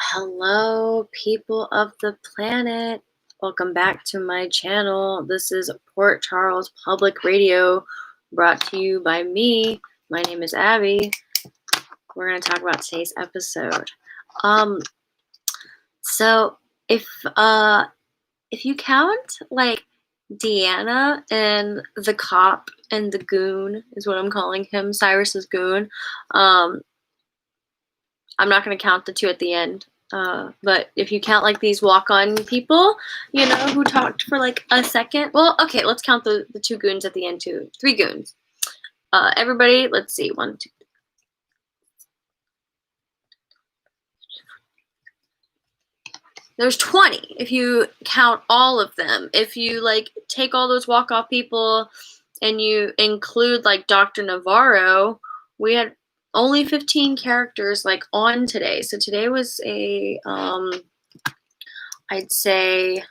Hello, people of the planet. Welcome back to my channel. This is Port Charles Public Radio, brought to you by me. My name is Abby. We're going to talk about today's episode. So if you count like Deanna and the cop and the goon is what I'm calling him, Cyrus's goon. I'm not going to count the two at the end. But if you count like these walk-on people, you know, who talked for like a second. Well, okay, let's count the two goons at the end too. 3 goons. Everybody, let's see. 1, 2. There's 20 if you count all of them. If you like take all those walk-off people and you include like Dr. Navarro, we had only 15 characters like on today. So today was a I'd say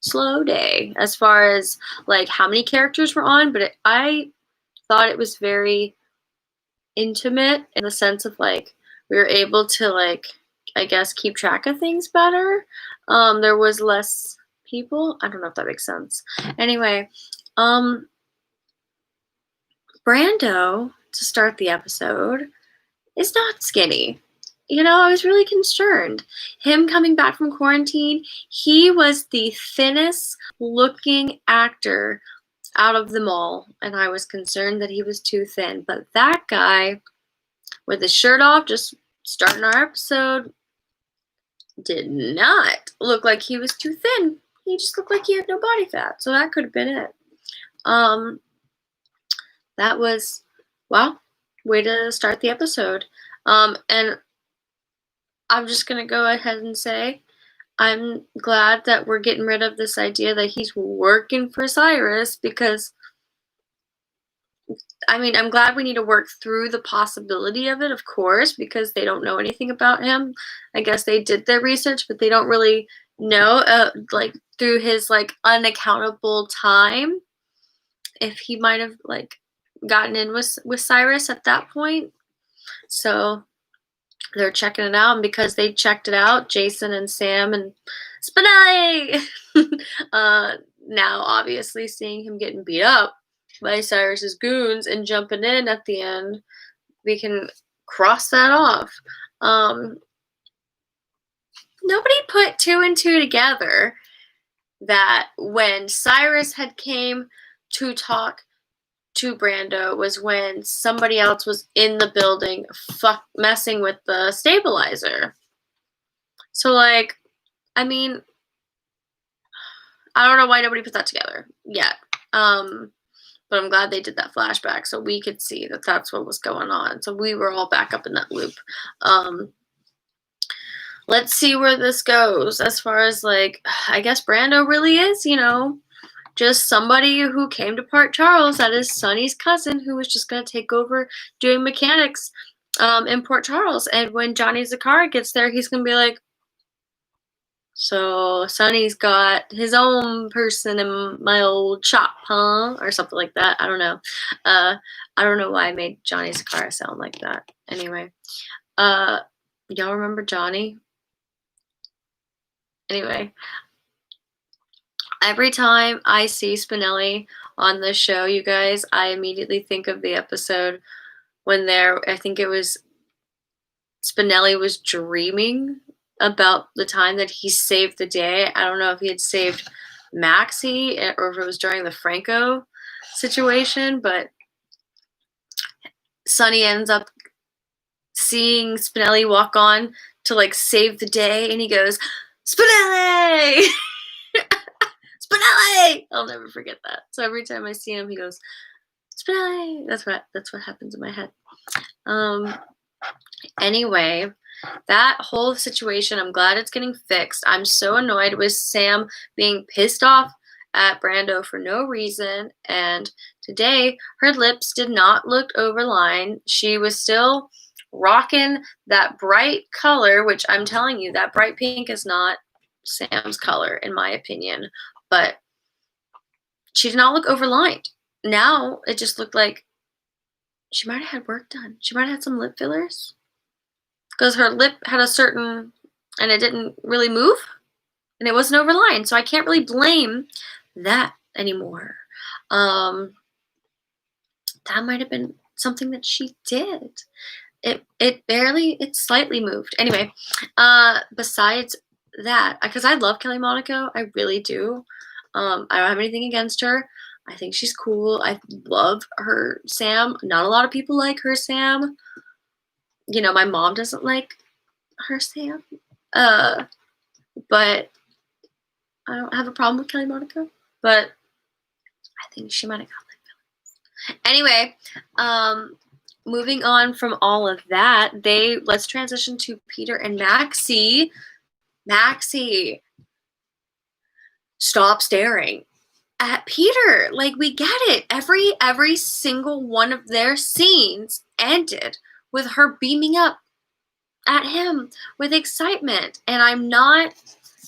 slow day as far as like how many characters were on, but I thought it was very intimate in the sense of like we were able to like, I guess, keep track of things better. There was less people. I don't know if that makes sense. Anyway, Brando, to start the episode, is not skinny. You know, I was really concerned. Him coming back from quarantine, he was the thinnest looking actor out of them all, and I was concerned that he was too thin. But that guy, with his shirt off, just starting our episode, did not look like he was too thin. He just looked like he had no body fat, so that could have been it. That was, well, way to start the episode. And I'm just going to go ahead and say I'm glad that we're getting rid of this idea that he's working for Cyrus, because, I mean, I'm glad we need to work through the possibility of it, of course, because they don't know anything about him. I guess they did their research, but they don't really know, like, through his, like, unaccountable time, if he might have, like, gotten in with Cyrus at that point. So they're checking it out, and because they checked it out, Jason and Sam and Spinelli, now obviously seeing him getting beat up by Cyrus's goons and jumping in at the end, we can cross that off. Nobody put 2 and 2 together that when Cyrus had came to talk to Brando was when somebody else was in the building messing with the stabilizer. So, like, I mean, I don't know why nobody put that together yet. But I'm glad they did that flashback so we could see that that's what was going on. So we were all back up in that loop. Let's see where this goes as far as, like, I guess Brando really is, you know, just somebody who came to Port Charles. That is Sonny's cousin, who was just going to take over doing mechanics in Port Charles. And when Johnny Zacchara gets there, he's going to be like, so Sonny's got his own person in my old shop, huh? Or something like that. I don't know. I don't know why I made Johnny Zacchara sound like that. Anyway, y'all remember Johnny? Anyway, every time I see Spinelli on this show, you guys, I immediately think of the episode when I think it was Spinelli was dreaming about the time that he saved the day. I don't know if he had saved Maxie or if it was during the Franco situation, but Sonny ends up seeing Spinelli walk on to, like, save the day, and he goes, Spinelli! Spinelli! I'll never forget that. So every time I see him, he goes, Spinelli! That's what happens in my head. Anyway, That whole situation, I'm glad it's getting fixed. I'm so annoyed with Sam being pissed off at Brando for no reason. And today, her lips did not look overlined. She was still rocking that bright color, which I'm telling you, that bright pink is not Sam's color, in my opinion. But she did not look overlined. Now, it just looked like she might have had work done. She might have had some lip fillers because her lip had a certain, and it didn't really move, and it wasn't overlined, so I can't really blame that anymore. That might have been something that she did. It slightly moved. Anyway, besides that, because I love Kelly Monaco, I really do. I don't have anything against her. I think she's cool. I love her Sam. Not a lot of people like her Sam. You know, my mom doesn't like her Sam. But I don't have a problem with Kelly Monaco. But I think she might have got like that. Anyway, moving on from all of that, let's transition to Peter and Maxie. Maxie, stop staring at Peter. Like, we get it. Every single one of their scenes ended with her beaming up at him with excitement. And I'm not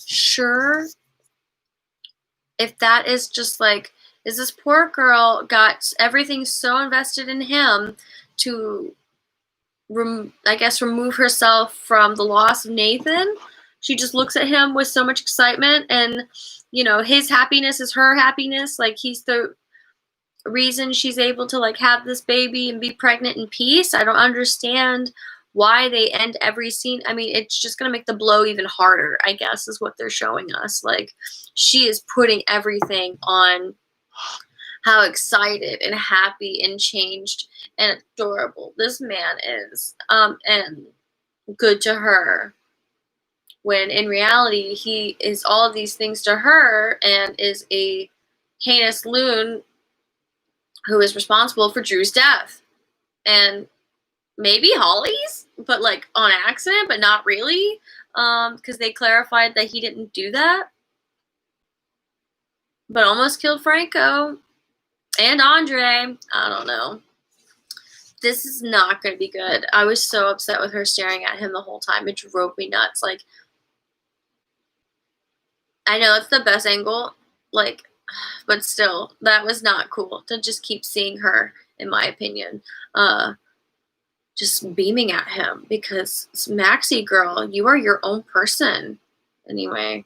sure if that is just like, is this poor girl got everything so invested in him to, I guess, remove herself from the loss of Nathan? She just looks at him with so much excitement, and, you know, his happiness is her happiness. Like, he's the reason she's able to, like, have this baby and be pregnant in peace. I don't understand why they end every scene. I mean, it's just going to make the blow even harder, I guess, is what they're showing us. Like, she is putting everything on how excited and happy and changed and adorable this man is, and good to her. When in reality, he is all of these things to her and is a heinous loon who is responsible for Drew's death. And maybe Holly's, but like on accident, but not really, because they clarified that he didn't do that. But almost killed Franco and Andre. I don't know. This is not going to be good. I was so upset with her staring at him the whole time. It drove me nuts. Like, I know it's the best angle, like, but still, that was not cool to just keep seeing her, in my opinion, just beaming at him, because Maxie, girl, you are your own person. Anyway,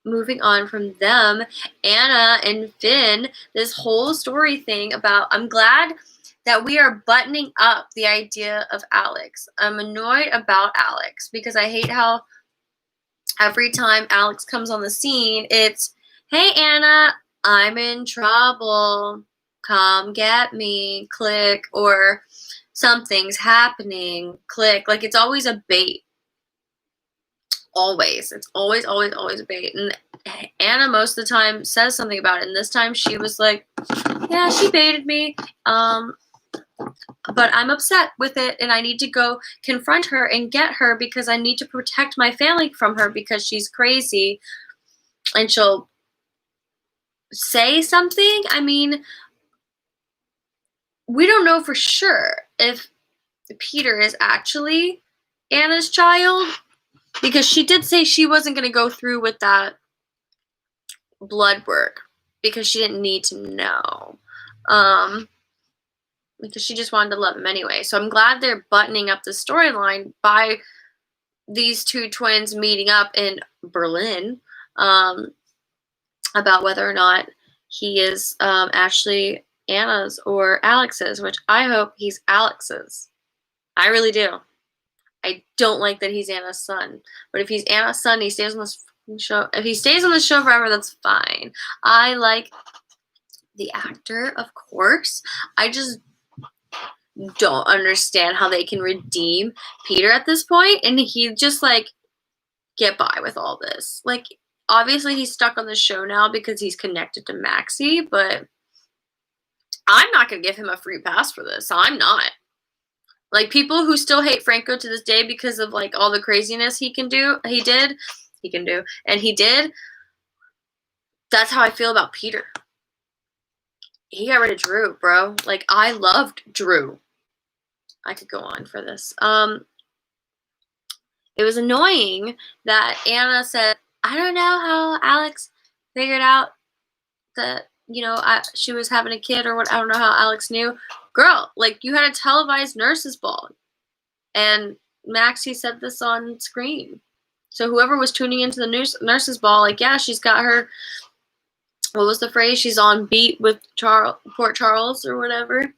moving on from them, Anna and Finn, this whole story thing about, I'm glad that we are buttoning up the idea of Alex. I'm annoyed about Alex because I hate how every time Alex comes on the scene, it's, hey, Anna, I'm in trouble. Come get me, click, or something's happening, click. Like, it's always a bait. Always. It's always, always, always a bait. And Anna most of the time says something about it. And this time she was like, yeah, she baited me. But I'm upset with it, and I need to go confront her and get her because I need to protect my family from her because she's crazy and she'll say something. I mean, we don't know for sure if Peter is actually Anna's child, because she did say she wasn't going to go through with that blood work because she didn't need to know. Because she just wanted to love him anyway. So I'm glad they're buttoning up the storyline by these two twins meeting up in Berlin, about whether or not he is actually Anna's or Alex's, which I hope he's Alex's. I really do. I don't like that he's Anna's son. But if he's Anna's son, he stays on this show. If he stays on the show forever, that's fine. I like the actor, of course. I just don't understand how they can redeem Peter at this point, and he just, like, get by with all this. Like, obviously he's stuck on the show now because he's connected to Maxie, but I'm not going to give him a free pass for this. I'm not. Like, people who still hate Franco to this day because of, like, all the craziness he did, that's how I feel about Peter. He got rid of Drew, bro. Like, I loved Drew. I could go on for this. It was annoying that Anna said, I don't know how Alex figured out that, she was having a kid or what. I don't know how Alex knew. Girl, like, you had a televised nurses ball. And Maxie said this on screen. So whoever was tuning into the nurses ball, like, yeah, she's got her, what was the phrase? She's on beat with Port Charles or whatever.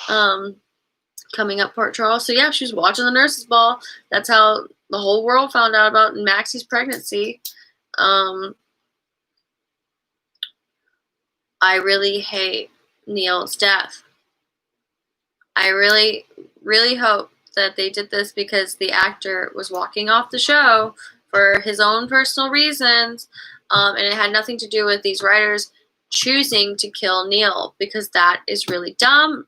Coming up Port Charles. So yeah, she was watching the nurses ball. That's how the whole world found out about Maxie's pregnancy. I really hate Neil's death. I really, really hope that they did this because the actor was walking off the show for his own personal reasons, and it had nothing to do with these writers choosing to kill Neil, because that is really dumb.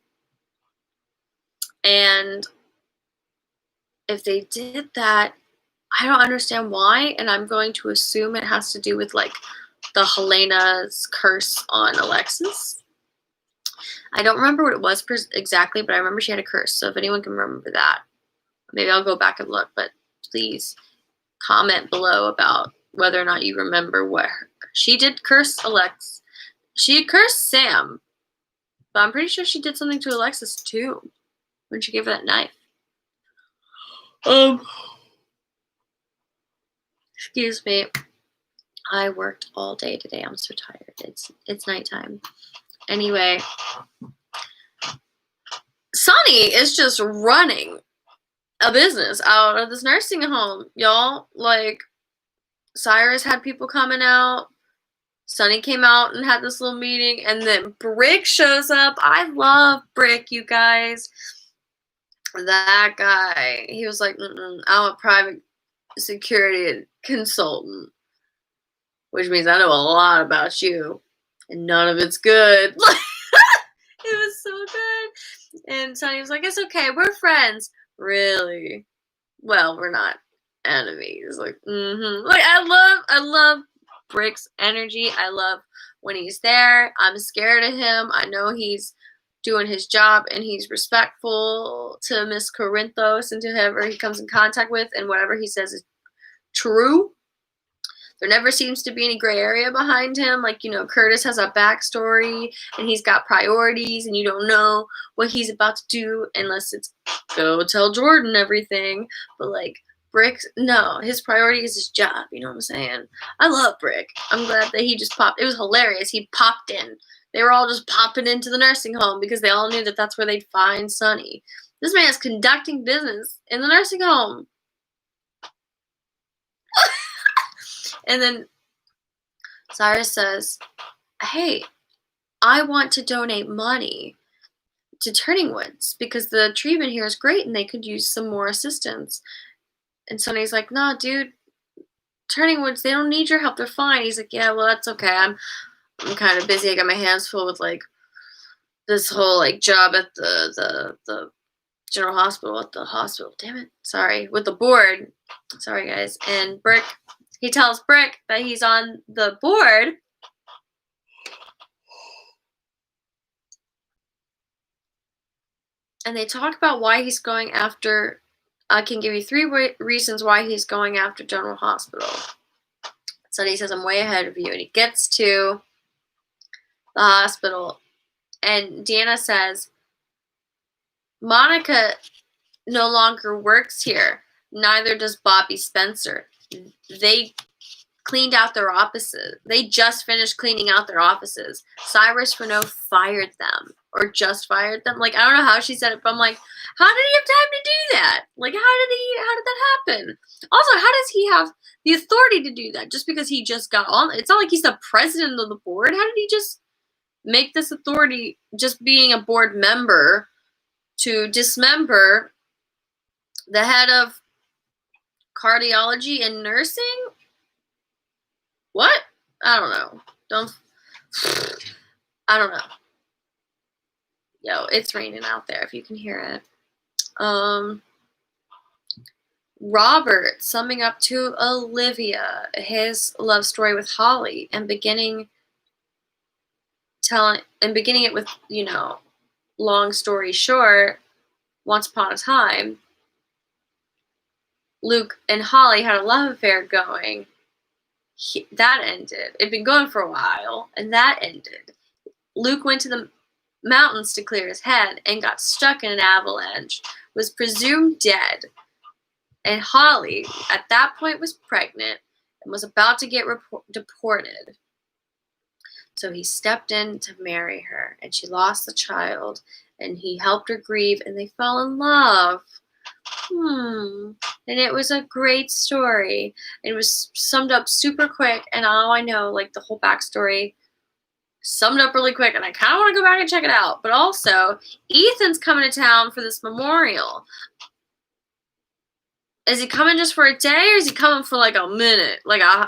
And if they did that, I don't understand why, and I'm going to assume it has to do with, like, the Helena's curse on Alexis. I don't remember what it was exactly, but I remember she had a curse. So if anyone can remember that, maybe I'll go back and look. But please comment below about whether or not you remember what she did curse Alexis. She cursed Sam, but I'm pretty sure she did something to Alexis too when she gave her that knife. Excuse me. I worked all day today. I'm so tired. It's nighttime. Anyway, Sonny is just running a business out of this nursing home, y'all. Like, Cyrus had people coming out. Sonny came out and had this little meeting, and then Brick shows up. I love Brick, you guys. That guy, he was like, I'm a private security consultant, which means I know a lot about you, and none of it's good. It was so good. And Sonny was like, it's okay, we're friends. Really? Well, we're not enemies. Like, Like, I love Brick's energy. I love when he's there. I'm scared of him. I know he's doing his job, and he's respectful to Miss Corinthos and to whoever he comes in contact with, and whatever he says is true. There never seems to be any gray area behind him. Like, Curtis has a backstory, and he's got priorities, and you don't know what he's about to do unless it's go tell Jordan everything. But, like, Brick, no, his priority is his job. You know what I'm saying? I love Brick. I'm glad that he just popped. It was hilarious. He popped in. They were all just popping into the nursing home because they all knew that that's where they'd find Sonny. This man is conducting business in the nursing home. And then Cyrus says, hey, I want to donate money to Turning Woods because the treatment here is great and they could use some more assistance. And Sonny's like, nah, dude, Turning Woods, they don't need your help. They're fine. He's like, yeah, well, that's okay. I'm kind of busy. I got my hands full with, like, this whole, like, job at the general hospital, at the hospital. Damn it. Sorry. With the board. Sorry, guys. And Brick, he tells Brick that he's on the board. And they talk about why he's going after. I can give you 3 reasons why he's going after General Hospital. So he says, I'm way ahead of you. And he gets to the hospital. And Deanna says, Monica no longer works here. Neither does Bobby Spencer. They cleaned out their offices. They just finished cleaning out their offices. Cyrus Renaud fired them, or just fired them. Like, I don't know how she said it, but I'm like, how did he have time to do that? Like, how did that happen? Also, how does he have the authority to do that just because he just got on? It's not like he's the president of the board. How did he just make this authority, just being a board member, to dismember the head of cardiology and nursing? What? I don't know. I don't know. Yo, it's raining out there if you can hear it. Robert summing up to Olivia his love story with Holly and beginning it with, long story short, once upon a time, Luke and Holly had a love affair going. That ended. It'd been going for a while, and that ended. Luke went to the mountains to clear his head and got stuck in an avalanche, was presumed dead. And Holly, at that point, was pregnant and was about to get deported. So he stepped in to marry her, and she lost the child, and he helped her grieve, and they fell in love. And it was a great story. It was summed up super quick, and now I know, like, the whole backstory summed up really quick, and I kind of want to go back and check it out. But also, Ethan's coming to town for this memorial. Is he coming just for a day, or is he coming for like a minute, like a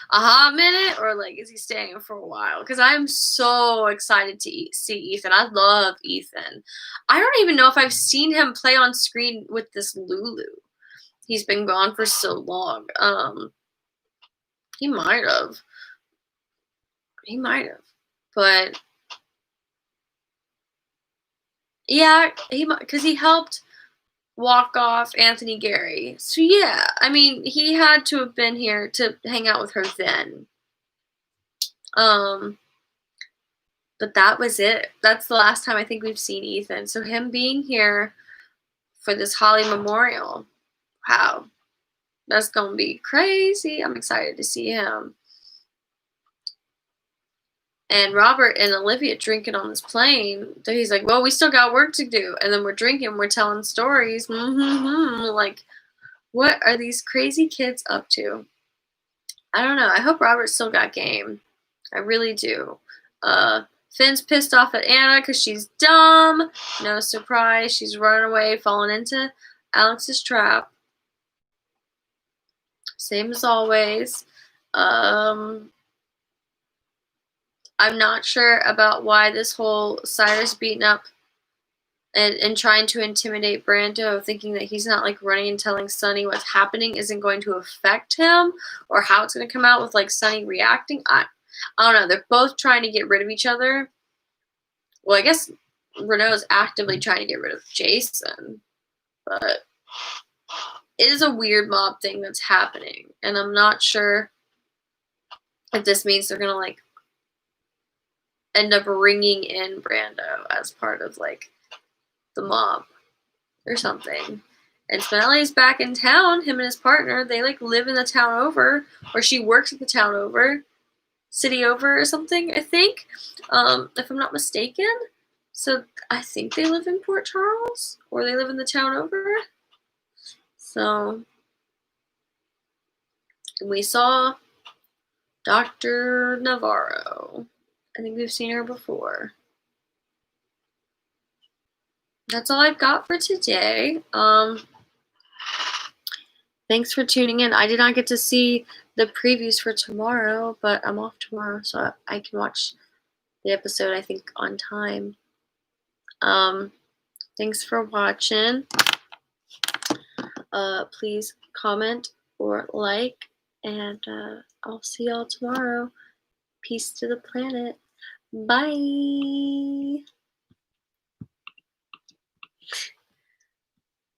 hot minute, or like is he staying for a while? Because I'm so excited to see Ethan. I love Ethan. I don't even know if I've seen him play on screen with this Lulu. He's been gone for so long. He might have. But yeah, because he helped walk off Anthony Gary. So yeah, I mean, he had to have been here to hang out with her then. But that was it. That's the last time I think we've seen Ethan. So him being here for this Holly memorial, wow, that's gonna be crazy. I'm excited to see him. And Robert and Olivia drinking on this plane. He's like, well, we still got work to do. And then we're drinking, we're telling stories. Like, what are these crazy kids up to? I don't know. I hope Robert still got game. I really do. Finn's pissed off at Anna because she's dumb. No surprise. She's running away, falling into Alex's trap. Same as always. I'm not sure about why this whole Cyrus beating up and trying to intimidate Brando, thinking that he's not like running and telling Sonny what's happening isn't going to affect him, or how it's going to come out with like Sonny reacting. I don't know. They're both trying to get rid of each other. Well, I guess Renault is actively trying to get rid of Jason, but it is a weird mob thing that's happening, and I'm not sure if this means they're gonna like end up ringing in Brando as part of like the mob or something. And Spinelli's back in town, him and his partner. They like live in the town over, or she works at the town over, city over or something, I think, if I'm not mistaken. So I think they live in Port Charles, or they live in the town over. So we saw Dr. Navarro. I think we've seen her before. That's all I've got for today. Thanks for tuning in. I did not get to see the previews for tomorrow, but I'm off tomorrow, so I can watch the episode, I think, on time. Thanks for watching. Please comment or like, and I'll see y'all tomorrow. Peace to the planet. Bye.